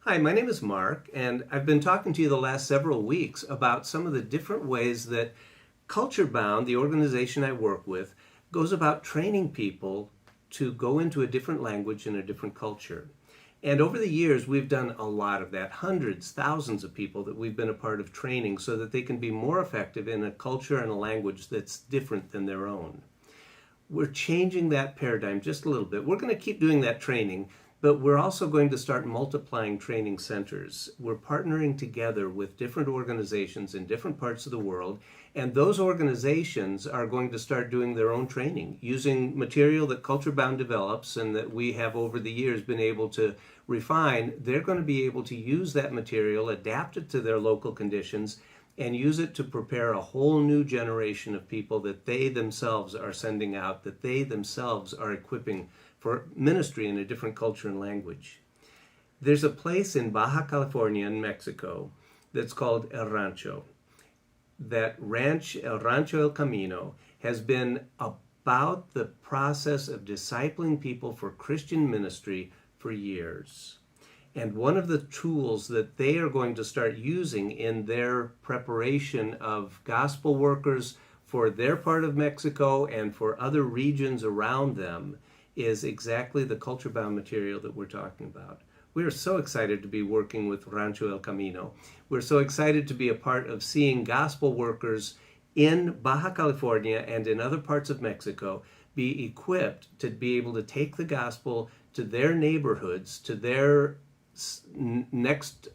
Hi, my name is Mark, and I've been talking to you the last several weeks about some of the different ways that Culture Bound, the organization I work with, goes about training people to go into a different language and a different culture. And over the years, we've done a lot of that, hundreds, thousands of people that we've been a part of training so that they can be more effective in a culture and a language that's different than their own. We're changing that paradigm just a little bit. We're going to keep doing that training, but we're also going to start multiplying training centers. We're partnering together with different organizations in different parts of the world, and those organizations are going to start doing their own training using material that Culture Bound develops and that we have over the years been able to refine. They're going to be able to use that material, adapt it to their local conditions, and use it to prepare a whole new generation of people that they themselves are sending out, that they themselves are equipping for ministry in a different culture and language. There's a place in Baja California in Mexico that's called El Rancho. That ranch, El Rancho El Camino, has been about the process of discipling people for Christian ministry for years. And one of the tools that they are going to start using in their preparation of gospel workers for their part of Mexico and for other regions around them is exactly the culture bound material that we're talking about. We are so excited to be working with Rancho El Camino. We're so excited to be a part of seeing gospel workers in Baja California and in other parts of Mexico be equipped to be able to take the gospel to their neighborhoods, to their next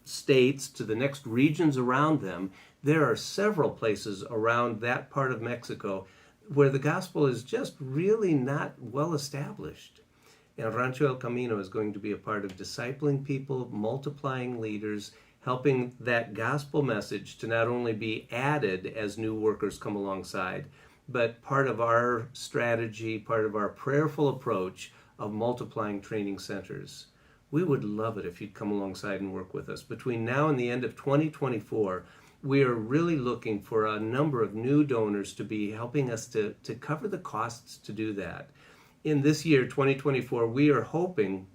states, to the next regions around them. There are several places around that part of Mexico where the gospel is just really not well established. And Rancho El Camino is going to be a part of discipling people, multiplying leaders, helping that gospel message to not only be added as new workers come alongside, but part of our strategy, part of our prayerful approach of multiplying training centers. We would love it if you'd come alongside and work with us. Between now and the end of 2024, we are really looking for a number of new donors to be helping us to cover the costs to do that. In this year, 2024, we are hoping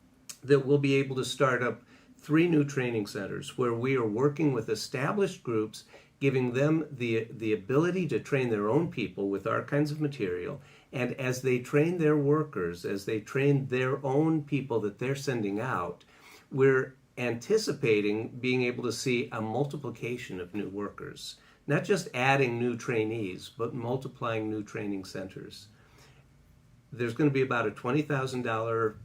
that we'll be able to start up 3 new training centers where we are working with established groups, giving them the ability to train their own people with our kinds of material. And as they train their workers, as they train their own people that they're sending out, we're anticipating being able to see a multiplication of new workers. Not just adding new trainees, but multiplying new training centers. There's going to be about a $20,000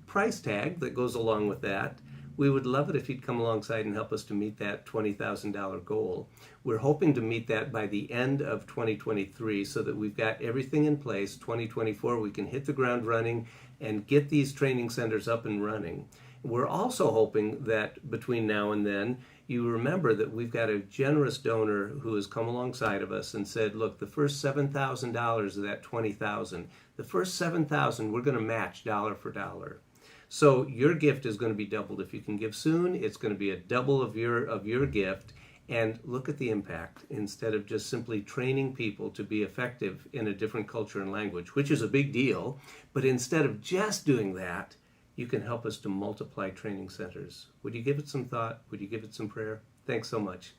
price tag that goes along with that. We would love it if you'd come alongside and help us to meet that $20,000 goal. We're hoping to meet that by the end of 2023 so that we've got everything in place. 2024, we can hit the ground running and get these training centers up and running. We're also hoping that between now and then, you remember that we've got a generous donor who has come alongside of us and said, look, the first $7,000 of that $20,000, the first $7,000 we're going to match dollar for dollar. So your gift is going to be doubled. If you can give soon, it's going to be a double of your gift. And look at the impact. Instead of just simply training people to be effective in a different culture and language, which is a big deal, but instead of just doing that, you can help us to multiply training centers. Would you give it some thought? Would you give it some prayer? Thanks so much.